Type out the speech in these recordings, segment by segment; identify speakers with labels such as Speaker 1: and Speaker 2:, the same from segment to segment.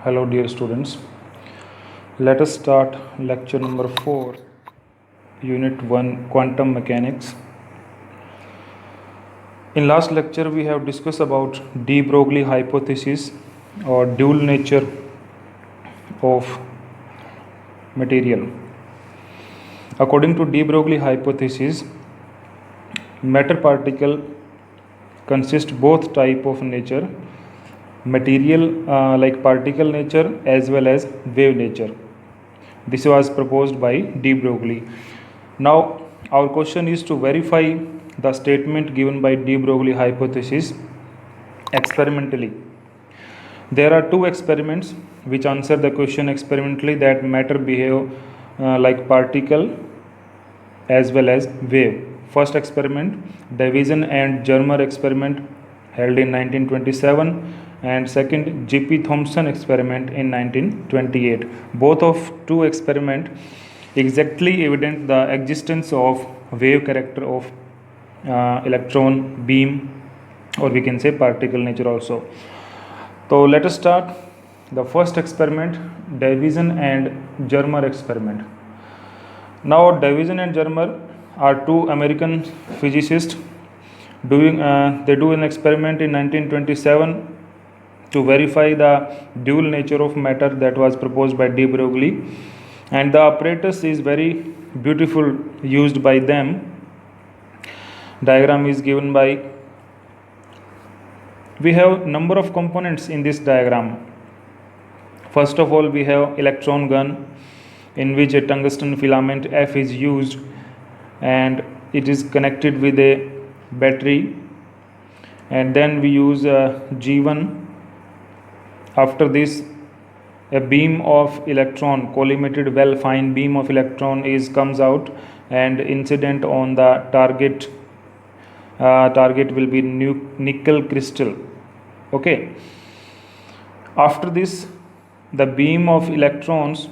Speaker 1: Hello, dear students. Let us start lecture number 4, Unit 1, Quantum Mechanics. In last lecture, we have discussed about de Broglie hypothesis or dual nature of material. According to de Broglie hypothesis, matter particle consist both type of nature, material like particle nature as well as wave nature. This was proposed by de Broglie. Now our question is to verify the statement given by de Broglie hypothesis experimentally. There are two experiments which answer the question experimentally, that matter behave like particle as well as wave. First experiment, Davison and Germer experiment held in 1927, and second, G.P. Thomson experiment in 1928. Both of two experiment exactly evident the existence of wave character of electron beam, or we can say particle nature also. So let us start the first experiment, Davison and Germer experiment. Now Davison and Germer are two American physicists they do an experiment in 1927 to verify the dual nature of matter that was proposed by de Broglie, and the apparatus is very beautiful used by them. Diagram is given by, we have number of components in this diagram. First of all, we have electron gun in which a tungsten filament F is used and it is connected with a battery, and then we use G1. After this, a beam of electron, collimated well fine beam of electron comes out and incident on the target. Target will be nickel crystal. Okay. After this, the beam of electrons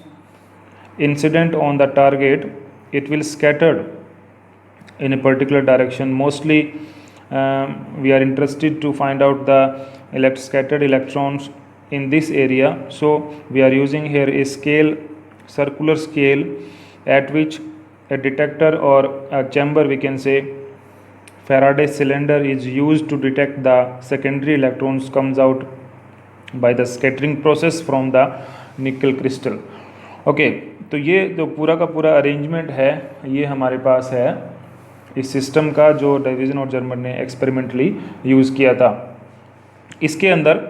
Speaker 1: incident on the target, it will scatter in a particular direction. Mostly we are interested to find out the scattered electrons in this area, so we are using here a scale, circular scale, at which a detector or a chamber, we can say Faraday cylinder, is used to detect the secondary electrons comes out by the scattering process from the nickel crystal. Okay, तो ये जो पूरा का पूरा arrangement है ये हमारे पास है इस सिस्टम का जो डेविसन और जर्मर ने एक्सपेरिमेंटली यूज़ किया था. इसके अंदर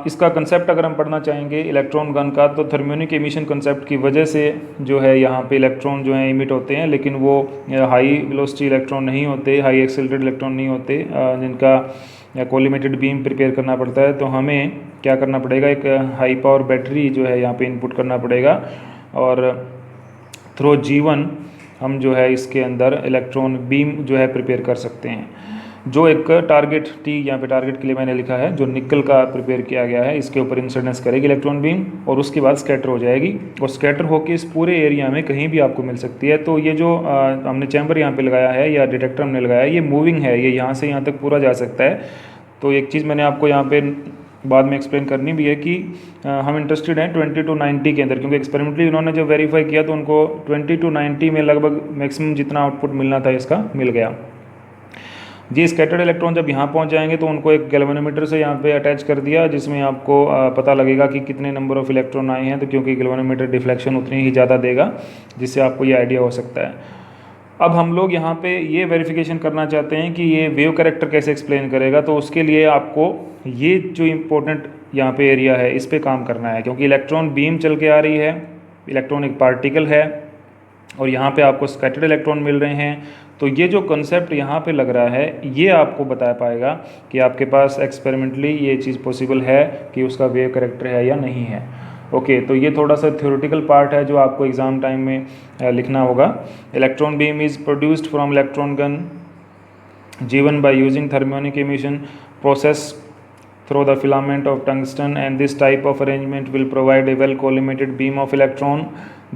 Speaker 1: इसका कंसेप्ट अगर हम पढ़ना चाहेंगे इलेक्ट्रॉन गन का, तो थर्मियोनिक एमिशन कंसेप्ट की वजह से जो है यहाँ पे इलेक्ट्रॉन जो है इमिट होते हैं, लेकिन वो हाई वेलोसिटी इलेक्ट्रॉन नहीं होते, हाई एक्सेलरेटेड इलेक्ट्रॉन नहीं होते, जिनका कोलिमेटेड बीम प्रिपेयर करना पड़ता है. तो हमें क्या करना पड़ेगा, एक हाई पावर बैटरी जो है यहाँ पे इनपुट करना पड़ेगा, और थ्रू G1 हम जो है इसके अंदर इलेक्ट्रॉन बीम जो है प्रिपेयर कर सकते हैं. जो एक टारगेट T यहाँ पे टारगेट के लिए मैंने लिखा है, जो निकल का प्रिपेयर किया गया है, इसके ऊपर इंसिडेंस करेगी इलेक्ट्रॉन बीम और उसके बाद स्कैटर हो जाएगी, और स्कैटर होकर इस पूरे एरिया में कहीं भी आपको मिल सकती है. तो ये जो हमने चैम्बर यहाँ पे लगाया है या डिटेक्टर हमने लगाया है, ये मूविंग है, ये यहाँ से यहाँ तक पूरा जा सकता है. तो एक चीज़ मैंने आपको यहाँ पे बाद में एक्सप्लेन करनी भी है कि हम इंटरेस्टेड हैं 20 to 90 के अंदर, क्योंकि एक्सपेरिमेंटली इन्होंने जब वेरीफाई किया तो उनको 20 to 90 में लगभग मैक्सिमम जितना आउटपुट मिलना था इसका मिल गया. ये स्कैटर्ड इलेक्ट्रॉन जब यहाँ पहुँच जाएंगे तो उनको एक गैल्वेनोमीटर से यहाँ पे अटैच कर दिया, जिसमें आपको पता लगेगा कि कितने नंबर ऑफ इलेक्ट्रॉन आए हैं, तो क्योंकि गैल्वेनोमीटर डिफ्लेक्शन उतनी ही ज़्यादा देगा, जिससे आपको ये आइडिया हो सकता है. अब हम लोग यहाँ पे ये वेरिफिकेशन करना चाहते हैं कि ये वेव कैरेक्टर कैसे एक्सप्लेन करेगा. तो उसके लिए आपको ये जो इम्पोर्टेंट यहाँ पे एरिया है इस पर काम करना है, क्योंकि इलेक्ट्रॉन बीम चल के आ रही है, इलेक्ट्रॉन एक पार्टिकल है और यहाँ पे आपको स्कैटर्ड इलेक्ट्रॉन मिल रहे हैं. तो ये जो कंसेप्ट यहाँ पे लग रहा है ये आपको बता पाएगा कि आपके पास एक्सपेरिमेंटली ये चीज़ पॉसिबल है कि उसका वेव कैरेक्टर है या नहीं है. ओके, तो ये थोड़ा सा थ्योरेटिकल पार्ट है जो आपको एग्ज़ाम टाइम में लिखना होगा. Electron beam is produced from electron gun G1 by using thermionic emission process through the filament of tungsten, and this type of arrangement will provide a well collimated beam of electron.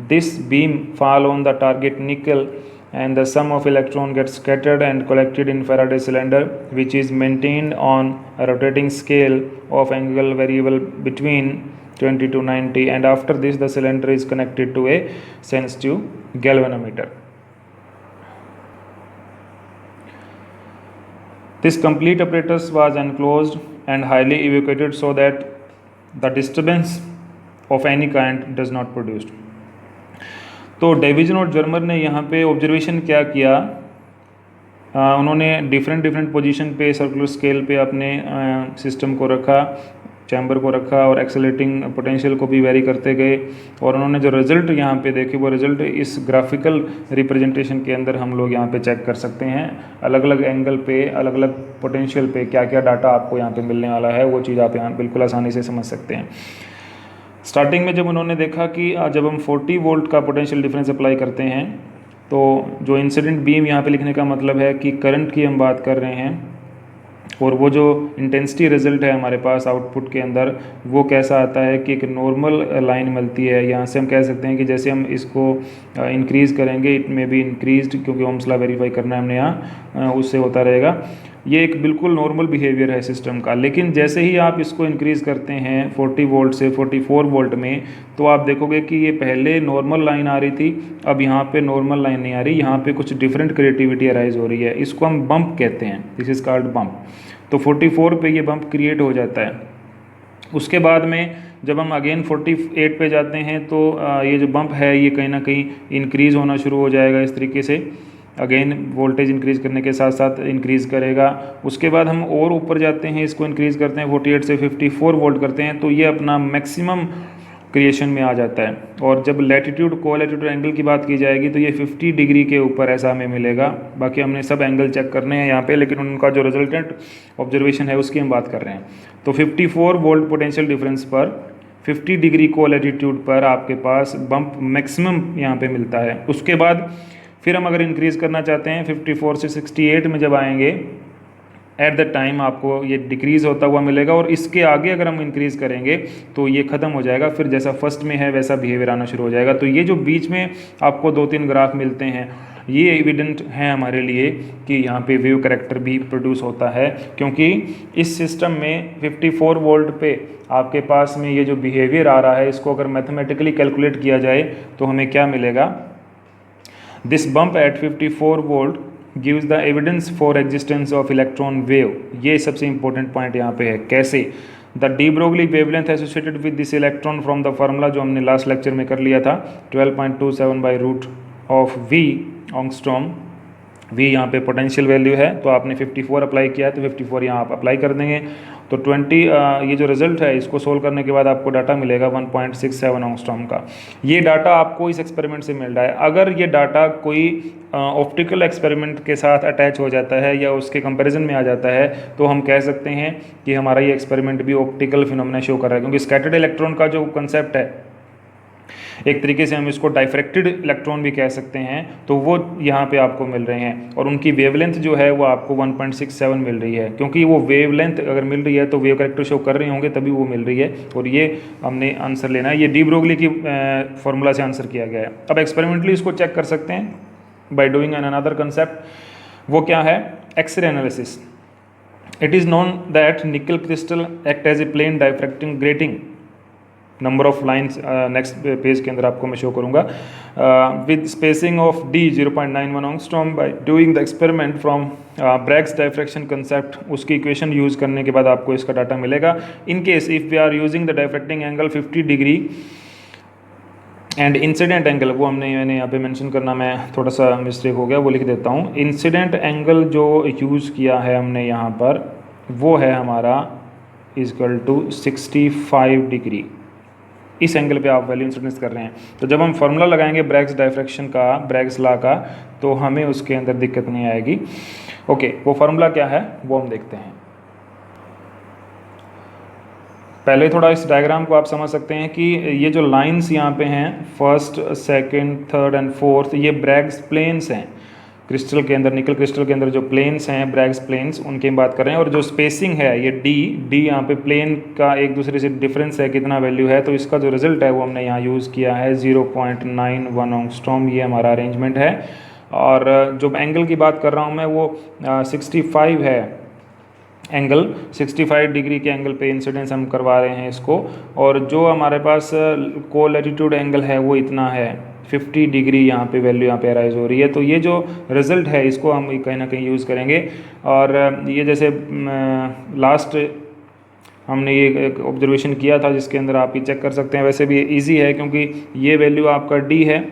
Speaker 1: This beam fall on the target nickel and the sum of electron gets scattered and collected in Faraday cylinder, which is maintained on a rotating scale of angle variable between 20 to 90, and after this the cylinder is connected to a sensitive galvanometer. This complete apparatus was enclosed and highly evacuated so that the disturbance of any kind does not produced. तो division और Germer ने यहाँ पे observation क्या किया, उन्होंने different position पे circular scale पे अपने सिस्टम को रखा, चैम्बर को रखा और एक्सेलरेटिंग पोटेंशियल को भी वेरी करते गए, और उन्होंने जो रिजल्ट यहाँ पे देखे वो रिजल्ट इस ग्राफिकल रिप्रेजेंटेशन के अंदर हम लोग यहाँ पे चेक कर सकते हैं। अलग अलग एंगल पे अलग अलग पोटेंशियल पे क्या क्या डाटा आपको यहाँ पे मिलने वाला है, वो चीज़ आप यहाँ बिल्कुल आसानी से समझ सकते हैं। स्टार्टिंग में जब उन्होंने देखा कि जब हम 40 वोल्ट का पोटेंशियल डिफरेंस अप्लाई करते हैं तो जो इंसिडेंट बीम यहाँ पे लिखने का मतलब है कि करंट की हम बात कर रहे हैं, और वो जो इंटेंसिटी रिजल्ट है हमारे पास आउटपुट के अंदर वो कैसा आता है कि एक नॉर्मल लाइन मिलती है। यहाँ से हम कह सकते हैं कि जैसे हम इसको इंक्रीज़ करेंगे इट में भी इंक्रीज्ड, क्योंकि ओम्स लॉ वेरीफाई करना है हमने यहाँ, उससे होता रहेगा। ये एक बिल्कुल नॉर्मल बिहेवियर है सिस्टम का। लेकिन जैसे ही आप इसको इंक्रीज़ करते हैं 40 वोल्ट से 44 वोल्ट में, तो आप देखोगे कि ये पहले नॉर्मल लाइन आ रही थी, अब यहाँ पे नॉर्मल लाइन नहीं आ रही, यहाँ पे कुछ डिफरेंट क्रिएटिविटी अराइज हो रही है। इसको हम बम्प कहते हैं, दिस इज़ कॉल्ड बम्प। तो 44 पे ये बम्प क्रिएट हो जाता है। उसके बाद में जब हम अगेन 48 पे जाते हैं तो ये जो बम्प है ये कहीं ना कहीं इंक्रीज़ होना शुरू हो जाएगा इस तरीके से। अगेन वोल्टेज इंक्रीज़ करने के साथ साथ इंक्रीज़ करेगा। उसके बाद हम और ऊपर जाते हैं, इसको इंक्रीज़ करते हैं 48 से 54 वोल्ट करते हैं, तो ये अपना मैक्सिमम क्रिएशन में आ जाता है। और जब लैटिट्यूड को लैटिट्यूड एंगल की बात की जाएगी तो ये 50 डिग्री के ऊपर ऐसा हमें मिलेगा। बाकी हमने सब एंगल चेक करने हैं यहाँ पे, लेकिन उनका जो रिजल्टेंट ऑब्जर्वेशन है उसकी हम बात कर रहे हैं। तो 54 वोल्ट पोटेंशियल डिफरेंस पर 50 डिग्री को लैटिट्यूड पर आपके पास बम्प मैक्सिमम यहाँ पे मिलता है। उसके बाद फिर हम अगर इंक्रीज़ करना चाहते हैं 54 से 68 में जब आएंगे, एट द टाइम आपको ये डिक्रीज़ होता हुआ मिलेगा, और इसके आगे अगर हम इंक्रीज़ करेंगे तो ये ख़त्म हो जाएगा। फिर जैसा फर्स्ट में है वैसा बिहेवियर आना शुरू हो जाएगा। तो ये जो बीच में आपको 2-3 ग्राफ मिलते हैं ये एविडेंट हैं हमारे लिए कि यहाँ पे वेव करेक्टर भी प्रोड्यूस होता है, क्योंकि इस सिस्टम में 54 वोल्ट पे आपके पास में ये जो बिहेवियर आ रहा है इसको अगर मैथमेटिकली कैलकुलेट किया जाए तो हमें क्या मिलेगा। This bump at 54 volt gives the evidence for existence of electron wave. ये सबसे इंपॉर्टेंट पॉइंट यहाँ पे है। कैसे? The de Broglie wavelength associated with this electron from the formula जो हमने लास्ट लेक्चर में कर लिया था 12.27 by root of V angstrom. V यहाँ पे पोटेंशियल वैल्यू है, तो आपने 54 अप्लाई किया है तो 54 यहाँ आप अप्लाई कर देंगे। तो 20 ये जो रिजल्ट है इसको सोल्व करने के बाद आपको डाटा मिलेगा 1.67 ऑंगस्ट्रॉम का। ये डाटा आपको इस एक्सपेरिमेंट से मिल रहा है। अगर ये डाटा कोई ऑप्टिकल एक्सपेरिमेंट के साथ अटैच हो जाता है या उसके कंपैरिजन में आ जाता है तो हम कह सकते हैं कि हमारा ये एक्सपेरिमेंट भी ऑप्टिकल फिनोमेना शो कर रहा है, क्योंकि स्कैटर्ड इलेक्ट्रॉन का जो कंसेप्ट है एक तरीके से हम इसको डाइफ्रैक्टेड इलेक्ट्रॉन भी कह सकते हैं, तो वो यहाँ पे आपको मिल रहे हैं। और उनकी वेवलेंथ जो है वो आपको 1.67 मिल रही है, क्योंकि वो वेवलेंथ अगर मिल रही है तो वेव करेक्टर शो कर रहे होंगे तभी वो मिल रही है। और ये हमने आंसर लेना है, ये डी ब्रोगली की फॉर्मूला से आंसर किया गया है। अब एक्सपेरिमेंटली इसको चेक कर सकते हैं by doing an another concept. वो क्या है? X ray analysis. It is known that nickel crystal act as a plane diffracting grating. Number of lines next page के अंदर आपको मैं शो करूँगा। With spacing of d 0.91 angstrom by doing the experiment from Bragg's diffraction concept, उसकी equation use करने के बाद आपको इसका डाटा मिलेगा। In case if we are using the diffracting angle 50 degree and incident angle, वो मैंने यहाँ पे मेंशन करना मैं थोड़ा सा मिस्टेक हो गया, वो लिख देता हूँ। इंसिडेंट एंगल जो यूज़ किया है हमने यहाँ पर वो है हमारा इक्वल टू 65 डिग्री। इस एंगल पे आप वैल्यू इंसिडेंस कर रहे हैं। तो जब हम फार्मूला लगाएंगे ब्रैग्स डाइफ्रैक्शन का, ब्रैग्स लॉ का, तो हमें उसके अंदर दिक्कत नहीं आएगी। ओके, वो फार्मूला क्या है वो हम देखते हैं। पहले थोड़ा इस डायग्राम को आप समझ सकते हैं कि ये जो लाइंस यहाँ पे हैं first, second, third and fourth, ये ब्रैग्स प्लेन्स हैं क्रिस्टल के अंदर, निकल क्रिस्टल के अंदर जो प्लेन्स हैं ब्रैग्स प्लेन्स, उनकी बात कर रहे हैं। और जो स्पेसिंग है ये डी यहाँ पे प्लेन का एक दूसरे से डिफरेंस है कितना वैल्यू है, तो इसका जो रिजल्ट है वो हमने यहाँ यूज़ किया है 0.91 ऑंगस्ट्रॉम। ये हमारा अरेंजमेंट है और जो एंगल की बात कर रहा हूँ मैं वो 65 है, एंगल 65 डिग्री के एंगल पे इंसिडेंस हम करवा रहे हैं इसको। और जो हमारे पास को लैटिट्यूड एंगल है वो इतना है 50 डिग्री, यहाँ पे वैल्यू यहाँ पे अराइज हो रही है। तो ये जो रिज़ल्ट है इसको हम कहीं ना कहीं यूज़ करेंगे। और ये जैसे लास्ट हमने ये एक ऑब्जर्वेशन किया था जिसके अंदर आप ये चेक कर सकते हैं, वैसे भी इजी है क्योंकि ये वैल्यू आपका डी है,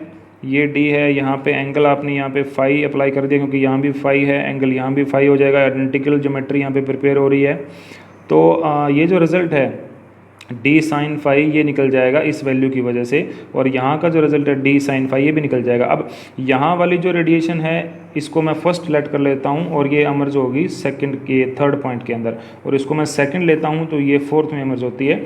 Speaker 1: ये डी है, यहाँ पे एंगल आपने यहाँ पे फाई अप्लाई कर दिया क्योंकि यहाँ भी फाई है, एंगल यहाँ भी फाई हो जाएगा, आइडेंटिकल ज्योमेट्री यहाँ पे प्रिपेयर हो रही है। तो ये जो रिज़ल्ट है डी साइन फाई ये निकल जाएगा इस वैल्यू की वजह से, और यहाँ का जो रिजल्ट है डी साइन फाई ये भी निकल जाएगा। अब यहाँ वाली जो रेडिएशन है इसको मैं फर्स्ट लेट कर लेता हूँ और ये एमर्ज होगी सेकंड के थर्ड पॉइंट के अंदर, और इसको मैं सेकंड लेता हूँ तो ये फोर्थ में एमर्ज होती है।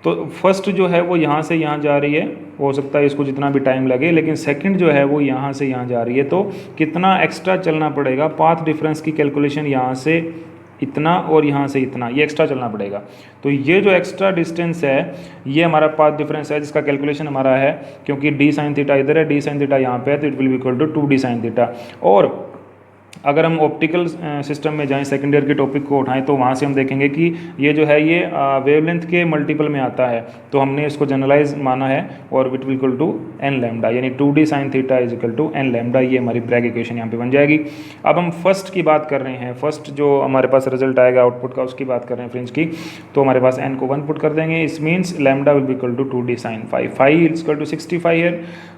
Speaker 1: तो फर्स्ट जो है वो यहाँ से यहाँ जा रही है, हो सकता है इसको जितना भी टाइम लगे, लेकिन सेकंड जो है वो यहाँ से यहाँ जा रही है। तो कितना एक्स्ट्रा चलना पड़ेगा, पाथ डिफरेंस की कैलकुलेशन यहाँ से इतना और यहाँ से इतना, ये एक्स्ट्रा चलना पड़ेगा। तो ये जो एक्स्ट्रा डिस्टेंस है ये हमारा पाथ डिफरेंस है जिसका कैलकुलेशन हमारा है, क्योंकि डी साइन थीटा इधर है, डी साइन थीटा यहाँ पे है, तो it will be equal to 2 d sine theta. और अगर हम ऑप्टिकल सिस्टम में जाएं, सेकेंड ईयर के टॉपिक को उठाएं, तो वहाँ से हम देखेंगे कि ये जो है ये वेवलेंथ के मल्टीपल में आता है, तो हमने इसको जनरलाइज माना है और it will equal to n lambda, यानी 2d sine theta is equal to n lambda. ये हमारी ब्रैग इक्वेशन यहाँ पे बन जाएगी। अब हम फर्स्ट की बात कर रहे हैं, फर्स्ट जो हमारे पास रिजल्ट आएगा आउटपुट का उसकी बात कर रहे हैं फ्रिंज की, तो हमारे पास एन को 1 पुट कर देंगे, इस means lambda will be equal to 2d sine phi, phi is equal to 65 है,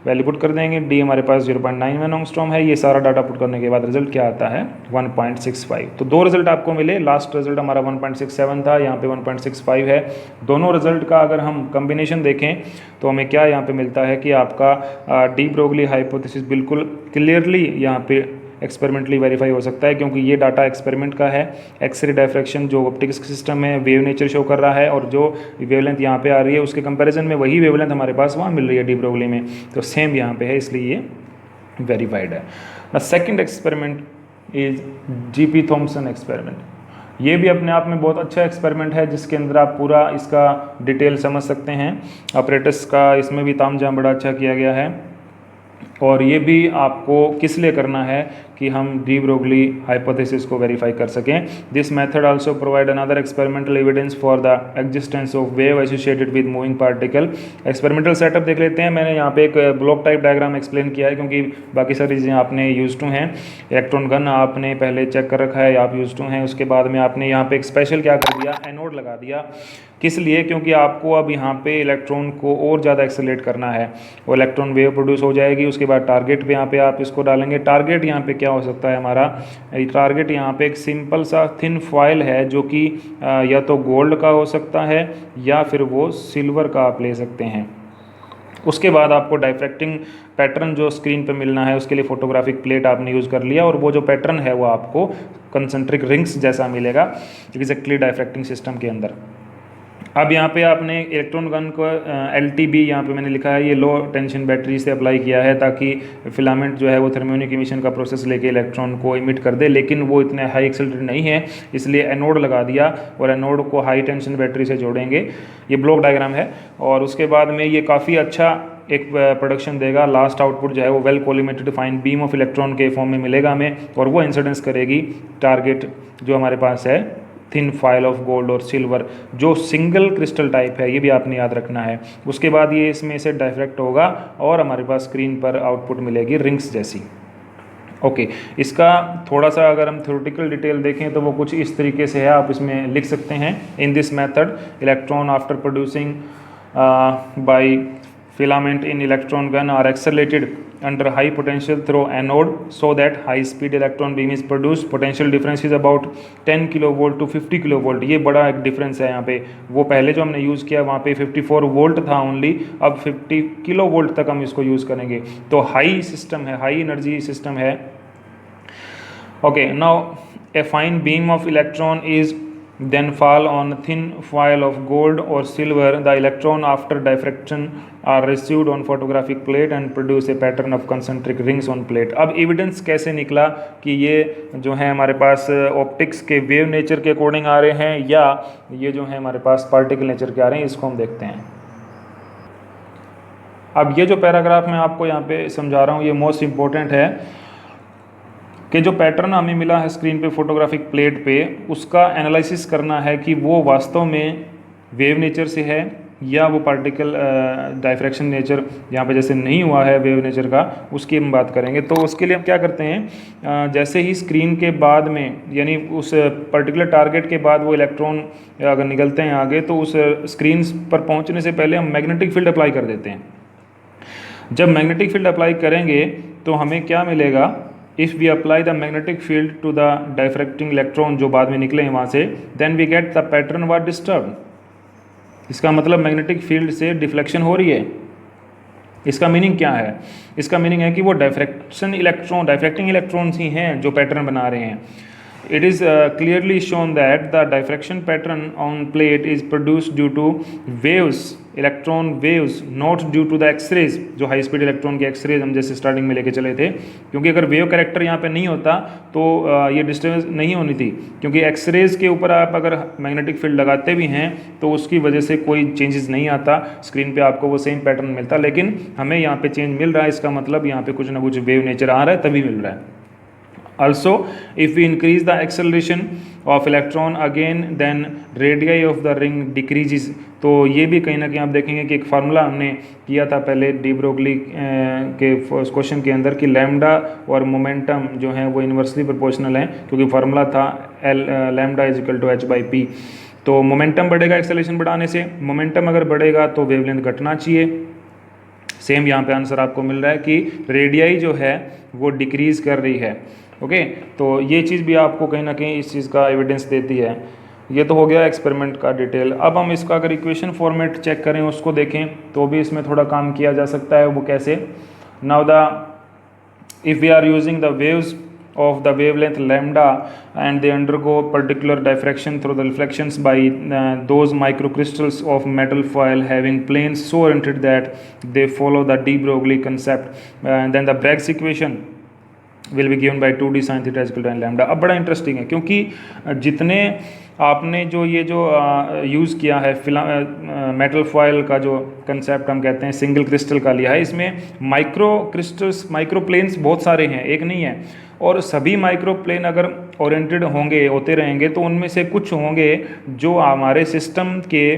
Speaker 1: वैल्यू पुट कर देंगे, डी हमारे पास 0.91 एंगस्ट्रॉम है। ये सारा डाटा पुट करने के बाद रिजल्ट क्या आता है 1.65। तो दो रिजल्ट आपको मिले, लास्ट रिजल्ट हमारा 1.67 था, यहाँ पे 1.65 है। दोनों रिजल्ट का अगर हम कॉम्बिनेशन देखें तो हमें क्या यहाँ पे मिलता है कि आपका डी ब्रोगली हाइपोथेसिस बिल्कुल क्लियरली यहाँ पे एक्सपेरिमेंटली वेरीफाई हो सकता है, क्योंकि ये डाटा एक्सपेरिमेंट का है। एक्सरे डायफ्रैक्शन जो ऑप्टिक्स सिस्टम में वेव नेचर शो कर रहा है और जो वेवलेंथ यहाँ पे आ रही है उसके कंपैरिजन में वही वेवलेंथ हमारे पास वहाँ मिल रही है डी ब्रोगली में, तो सेम यहाँ पे है, इसलिए ये वेरीफाइड है। The second experiment is GP Thomson experiment. ये भी अपने आप में बहुत अच्छा एक्सपेरिमेंट है जिसके अंदर आप पूरा इसका डिटेल समझ सकते हैं। ऑपरेटर्स का इसमें भी तामझाम बड़ा अच्छा किया गया है, और ये भी आपको किस लिए करना है कि हम डी ब्रोगली हाइपोथेसिस को वेरीफाई कर सकें। This method also provide another experimental evidence for the existence of wave associated with moving particle. Experimental setup देख लेते हैं। मैंने यहाँ पे एक ब्लॉक टाइप डायग्राम एक्सप्लेन किया है क्योंकि बाकी सारी चीज़ें आपने यूज टू हैं। इलेक्ट्रॉन गन आपने पहले चेक कर रखा है, आप यूज टू हैं। उसके बाद में आपने यहाँ पे एक स्पेशल क्या कर दिया, एनोड लगा दिया। किस लिए? क्योंकि आपको अब यहाँ पे इलेक्ट्रॉन को और ज़्यादा एक्सेलरेट करना है, वो इलेक्ट्रॉन वेव प्रोड्यूस हो जाएगी। उसके बाद टारगेट पे यहाँ पे आप इसको डालेंगे। टारगेट यहाँ पे क्या हो सकता है हमारा, टारगेट यहाँ पे एक सिंपल सा थिन फॉयल है जो कि या तो गोल्ड का हो सकता है या फिर वो सिल्वर का आप ले सकते हैं। उसके बाद आपको डाइफ्रैक्टिंग पैटर्न जो स्क्रीन पे मिलना है उसके लिए फोटोग्राफिक प्लेट आपने यूज़ कर लिया, और वो जो पैटर्न है वो आपको कंसंट्रिक रिंग्स जैसा मिलेगा एग्जैक्टली डाइफ्रैक्टिंग सिस्टम के अंदर। अब यहाँ पे आपने इलेक्ट्रॉन गन को LTB यहाँ पे मैंने लिखा है, ये लो टेंशन बैटरी से अप्लाई किया है ताकि फिलामेंट जो है वो थर्मियोनिक इमिशन का प्रोसेस लेके इलेक्ट्रॉन को इमिट कर दे, लेकिन वो इतने हाई एक्सेलरेटेड नहीं है, इसलिए एनोड लगा दिया और एनोड को हाई टेंशन बैटरी से जोड़ेंगे। ये ब्लॉक डायग्राम है, और उसके बाद में ये काफ़ी अच्छा एक प्रोडक्शन देगा। लास्ट आउटपुट जो है वो well collimated fine beam of electron के फॉर्म में मिलेगा हमें, और वो इंसिडेंस करेगी टारगेट जो हमारे पास है थिन फाइल ऑफ गोल्ड और सिल्वर जो सिंगल क्रिस्टल टाइप है, ये भी आपने याद रखना है। उसके बाद ये इसमें से डायफ्रैक्ट होगा और हमारे पास स्क्रीन पर आउटपुट मिलेगी रिंग्स जैसी। ओके, इसका थोड़ा सा अगर हम थ्योरेटिकल डिटेल देखें तो वो कुछ इस तरीके से है, आप इसमें लिख सकते हैं। In this method electron after producing by filament in electron gun are accelerated under high potential through anode so that high speed electron beam is produced. Potential difference is about 10 kilovolt to 50 kilovolt. ये बड़ा एक difference है यहाँ पे। वो पहले जो हमने यूज़ किया वहाँ पे 54 वोल्ट था ओनली, अब 50 किलोवोल्ट तक हम इसको यूज़ करेंगे। तो हाई सिस्टम है, हाई एनर्जी सिस्टम है। Okay, now a fine beam of electron is then fall on a thin foil of gold or silver. The electron after diffraction are received on photographic plate and produce a pattern of concentric rings on plate. अब evidence कैसे निकला कि ये जो है हमारे पास optics के wave nature के अकॉर्डिंग आ रहे हैं या ये जो है हमारे पास पार्टिकल नेचर के आ रहे हैं, इसको हम देखते हैं। अब ये जो पैराग्राफ मैं आपको यहाँ पे समझा रहा हूँ ये मोस्ट इम्पोर्टेंट है। कि जो पैटर्न हमें मिला है स्क्रीन पे फोटोग्राफिक प्लेट पे, उसका एनालिसिस करना है कि वो वास्तव में वेव नेचर से है या वो पार्टिकल डायफ्रैक्शन नेचर यहाँ पे जैसे नहीं हुआ है वेव नेचर का, उसकी हम बात करेंगे। तो उसके लिए हम क्या करते हैं, जैसे ही स्क्रीन के बाद में यानी उस पर्टिकुलर टारगेट के बाद वो इलेक्ट्रॉन अगर निकलते हैं आगे, तो उस स्क्रीन पर पहुँचने से पहले हम मैग्नेटिक फील्ड अप्लाई कर देते हैं। जब मैग्नेटिक फील्ड अप्लाई करेंगे तो हमें क्या मिलेगा, if we apply the magnetic field to the diffracting electron जो बाद में निकले हैं वहाँ से, then we get the pattern were disturb. इसका मतलब मैग्नेटिक फील्ड से डिफ्लेक्शन हो रही है। इसका मीनिंग क्या है, इसका मीनिंग है कि वो डायफ्रैक्टिंग इलेक्ट्रॉन्स ही हैं जो पैटर्न बना रहे हैं। It is clearly shown that the diffraction pattern on plate is produced due to waves, electron waves, not due to the X-rays, जो हाई स्पीड इलेक्ट्रॉन के X-rays हम जैसे स्टार्टिंग में लेके चले थे। क्योंकि अगर वेव कैरेक्टर यहाँ पे नहीं होता तो ये डिस्टर्बेंस नहीं होनी थी, क्योंकि एक्सरेज के ऊपर आप अगर मैग्नेटिक फील्ड लगाते भी हैं तो उसकी वजह से कोई चेंजेस नहीं आता, स्क्रीन पे आपको वो सेम पैटर्न मिलता। लेकिन हमें यहाँ पे चेंज मिल रहा है, इसका मतलब यहाँ पे कुछ ना कुछ वेव नेचर आ रहा है, तभी मिल रहा है। Also, if we increase the acceleration of electron again, then radii of the ring decreases। तो ये भी कहीं ना कहीं आप देखेंगे कि एक फार्मूला हमने किया था पहले डी ब्रोगली के क्वेश्चन के अंदर कि लैम्डा और मोमेंटम जो है वो इन्वर्सली प्रोपोर्शनल है, क्योंकि फार्मूला था l lambda is equal to h by p. तो मोमेंटम बढ़ेगा एक्सेलरेशन बढ़ाने से, मोमेंटम अगर बढ़ेगा तो वेवलेंथ घटना चाहिए। सेम यहाँ पे आंसर आपको मिल रहा है कि रेडियाई जो है वो डिक्रीज़ कर रही है। ओके, तो ये चीज़ भी आपको कहीं ना कहीं इस चीज़ का एविडेंस देती है। ये तो हो गया एक्सपेरिमेंट का डिटेल। अब हम इसका अगर इक्वेशन फॉर्मेट चेक करें, उसको देखें, तो भी इसमें थोड़ा काम किया जा सकता है। वो कैसे, now if we are using the waves of the wavelength lambda and they undergo particular diffraction through the reflections by those microcrystals of metal foil having planes so oriented that they follow the de Broglie concept, and then the Bragg's equation will be given by 2d sin theta is equal to n lambda। अब बड़ा interesting है, क्योंकि जितने आपने जो ये जो use किया है मेटल फॉयल का जो कंसेप्ट हम कहते हैं सिंगल क्रिस्टल का लिया है, इसमें माइक्रो क्रिस्टल्स माइक्रो प्लेन्स बहुत सारे हैं, एक नहीं है। और सभी माइक्रो प्लेन अगर ओरिएंटेड होते रहेंगे तो उनमें से कुछ होंगे जो हमारे सिस्टम के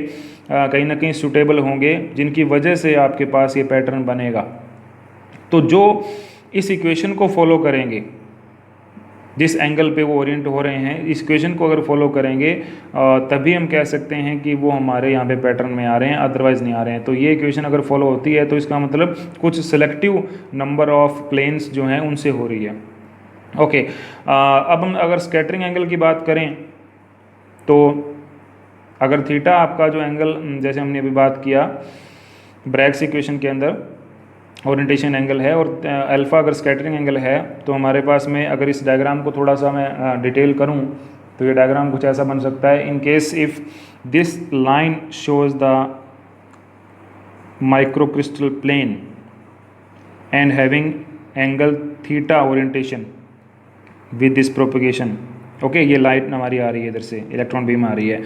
Speaker 1: कहीं ना कहीं सूटेबल होंगे, जिनकी वजह से आपके पास ये पैटर्न बनेगा। तो जो इस इक्वेशन को फॉलो करेंगे, जिस एंगल पे वो ओरिएंट हो रहे हैं, इस इक्वेशन को अगर फॉलो करेंगे तभी हम कह सकते हैं कि वो हमारे यहाँ पे पैटर्न में आ रहे हैं, अदरवाइज़ नहीं आ रहे हैं। तो ये इक्वेशन अगर फॉलो होती है तो इसका मतलब कुछ सेलेक्टिव नंबर ऑफ प्लेन्स जो हैं उनसे हो रही है। ओके, अब हम अगर स्कैटरिंग एंगल की बात करें तो अगर थीटा आपका जो एंगल जैसे हमने अभी बात किया ब्रैग्स इक्वेशन के अंदर ओरिएंटेशन एंगल है और अल्फ़ा अगर स्कैटरिंग एंगल है, तो हमारे पास में अगर इस डायग्राम को थोड़ा सा मैं डिटेल करूं तो ये डायग्राम कुछ ऐसा बन सकता है। In case if this line shows the microcrystal plane and having angle theta orientation with this propagation. Okay, ये लाइट हमारी आ रही है, इधर से इलेक्ट्रॉन बीम आ रही है।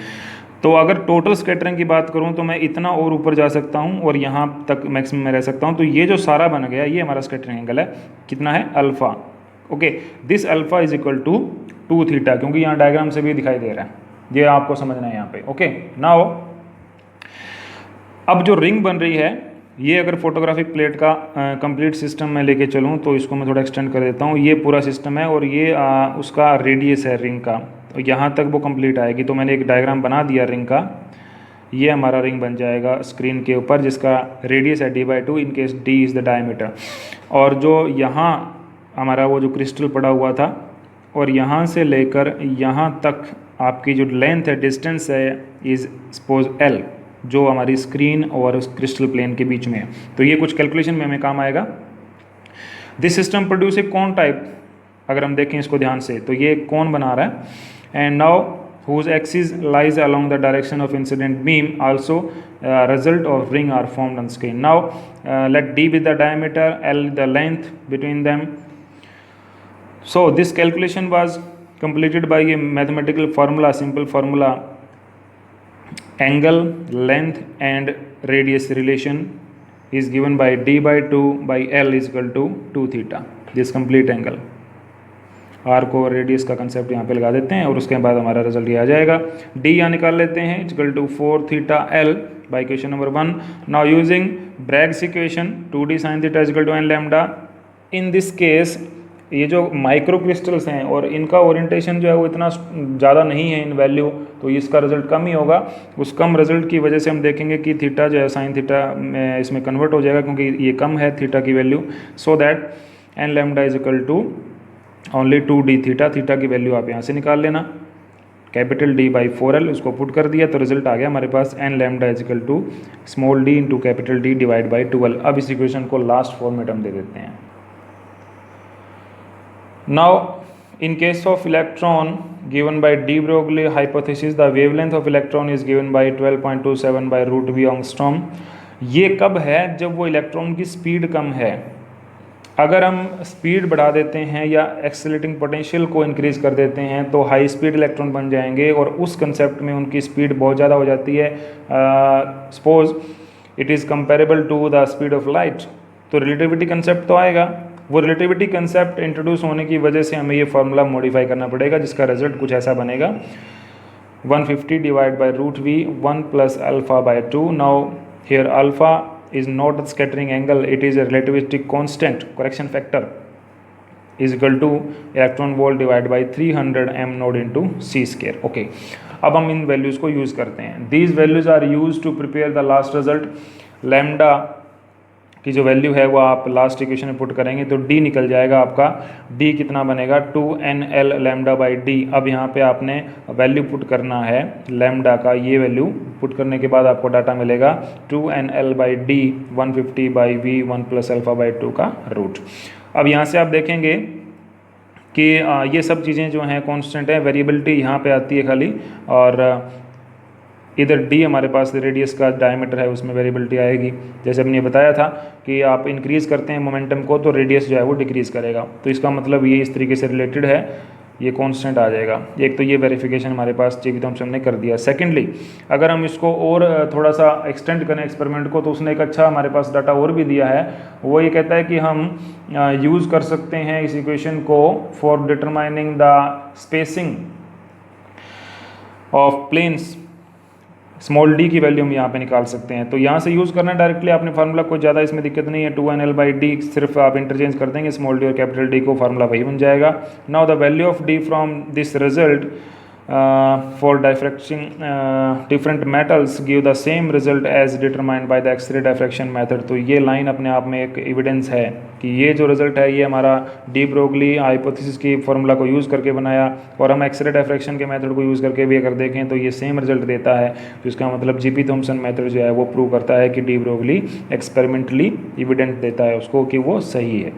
Speaker 1: तो अगर टोटल स्कैटरिंग की बात करूं तो मैं इतना और ऊपर जा सकता हूं और यहाँ तक मैक्सिमम में रह सकता हूं। तो ये जो सारा बन गया ये हमारा स्कैटरिंग एंगल है, कितना है alpha. Okay, this alpha is equal to 2 theta, क्योंकि यहाँ डायग्राम से भी दिखाई दे रहा है, ये आपको समझना है यहाँ पे। ओके, नाउ अब जो रिंग बन रही है, ये अगर फोटोग्राफिक प्लेट का कंप्लीट सिस्टम मैं लेके चलूँ तो इसको मैं थोड़ा एक्सटेंड कर देता हूँ। ये पूरा सिस्टम है और ये उसका रेडियस है रिंग का, तो यहाँ तक वो कंप्लीट आएगी। तो मैंने एक डायग्राम बना दिया रिंग का, ये हमारा रिंग बन जाएगा स्क्रीन के ऊपर, जिसका रेडियस है d/2 in case d is the diameter. और जो यहाँ हमारा वो जो क्रिस्टल पड़ा हुआ था और यहाँ से लेकर यहाँ तक आपकी जो लेंथ है, डिस्टेंस है, इज़ सपोज l, जो हमारी स्क्रीन और उस क्रिस्टल प्लेन के बीच में है। तो ये कुछ कैलकुलेशन में हमें काम आएगा। This system produce a cone type, अगर हम देखें इसको ध्यान से तो ये कोन बना रहा है। And now whose axis lies along the direction of incident beam also result of ring are formed on screen. Now let d be the diameter, l the length between them. So this calculation was completed by a mathematical formula, simple formula, angle, length and radius relation is given by d/2 by l is equal to 2 theta, this complete angle. R को radius का concept यहाँ पे लगा देते हैं और उसके बाद हमारा रिजल्ट ये आ जाएगा। डी यहाँ निकाल लेते हैं, equal to 4 theta l by equation number 1। Now using Bragg's equation 2d sin theta equal to n lambda. In this case ये जो माइक्रो क्रिस्टल्स हैं और इनका ओरिएंटेशन जो है वो इतना ज़्यादा नहीं है इन वैल्यू, तो इसका रिजल्ट कम ही होगा। उस कम रिजल्ट की वजह से हम देखेंगे कि थीटा जो है साइन थीटा में इसमें कन्वर्ट हो जाएगा क्योंकि ये कम है थीटा की value. So that n lambda is equal to only 2d theta. Theta की वैल्यू आप यहाँ से निकाल लेना, कैपिटल D बाई 4L, उसको पुट कर दिया तो रिजल्ट आ गया हमारे पास n lambda is equal to small d into capital D divide by 12। अब इस इक्वेशन को लास्ट फॉर्मेट हम दे देते हैं। Now, in case of electron given by de Broglie hypothesis, the wavelength of electron is given by 12.27 by root v angstrom। ये कब है? जब वो इलेक्ट्रॉन की स्पीड कम है। अगर हम स्पीड बढ़ा देते हैं या एक्सेलरेटिंग पोटेंशियल को इंक्रीज कर देते हैं तो हाई स्पीड इलेक्ट्रॉन बन जाएंगे और उस कंसेप्ट में उनकी स्पीड बहुत ज़्यादा हो जाती है। Suppose it is comparable to the speed of light, तो रिलेटिविटी कंसेप्ट तो आएगा। वो रिलेटिविटी कंसेप्ट इंट्रोड्यूस होने की वजह से हमें ये फार्मूला मॉडिफाई करना पड़ेगा, जिसका रिजल्ट कुछ ऐसा बनेगा 150 divide by root v 1 plus alpha by 2। Now here alpha is not a scattering angle, it is a relativistic constant, correction factor is equal to electron volt divided by 300 m node into c square। okay, अब हम इन values को use करते हैं। these values are used to prepare the last result। Lambda की जो value है वो आप लास्ट इक्वेशन में पुट करेंगे तो d निकल जाएगा आपका। d कितना बनेगा 2nl लैम्डा बाई d। अब यहाँ पे आपने वैल्यू पुट करना है लैम्डा का, ये वैल्यू पुट करने के बाद आपको डाटा मिलेगा 2nl by d 150 by v 1 plus alpha by 2 का रूट। अब यहाँ से आप देखेंगे कि ये सब चीज़ें जो हैं कॉन्स्टेंट है, वेरिएबिलिटी यहाँ पे आती है खाली, और इधर d हमारे पास रेडियस का डायमीटर है उसमें वेरिएबिलिटी आएगी। जैसे हमने बताया था कि आप इंक्रीज़ करते हैं मोमेंटम को तो रेडियस जो है वो डिक्रीज़ करेगा, तो इसका मतलब ये इस तरीके से रिलेटेड है, ये कांस्टेंट आ जाएगा। एक तो ये वेरिफिकेशन हमारे पास चाहिए तो हमने कर दिया। सेकेंडली अगर हम इसको और थोड़ा सा एक्सटेंड करें एक्सपेरिमेंट को, तो उसने एक अच्छा हमारे पास डाटा और भी दिया है। वो ये कहता है कि हम यूज़ कर सकते हैं इस इक्वेशन को for determining the spacing of planes. Small d की वैल्यू हम यहाँ पे निकाल सकते हैं, तो यहाँ से यूज़ करना है डायरेक्टली आपने फार्मूला, कोई ज़्यादा इसमें दिक्कत नहीं है। 2nl बाई d सिर्फ आप इंटरचेंज कर देंगे स्मॉल d और कैपिटल D को, फार्मूला वही बन जाएगा। Now the value of d from this result for diffraction different metals give the same result as determined by the x ray diffraction method. तो ये लाइन अपने आप में एक एविडेंस है कि ये जो रिजल्ट है ये हमारा डी ब्रोगली हाइपोथेसिस की फार्मूला को यूज़ करके बनाया, और हम एक्सरे डाइफ्रैक्शन के मेथड को यूज़ करके भी अगर देखें तो ये सेम रिजल्ट देता है। तो इसका मतलब जीपी थॉम्सन मेथड जो है वो प्रूव करता है कि डी ब्रोगली एक्सपेरिमेंटली एविडेंट देता है उसको कि वो सही है।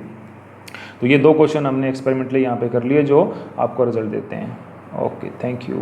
Speaker 1: तो ये दो क्वेश्चन हमने एक्सपेरिमेंटली यहाँ पे कर लिए जो आपको रिजल्ट देते हैं। Okay, thank you.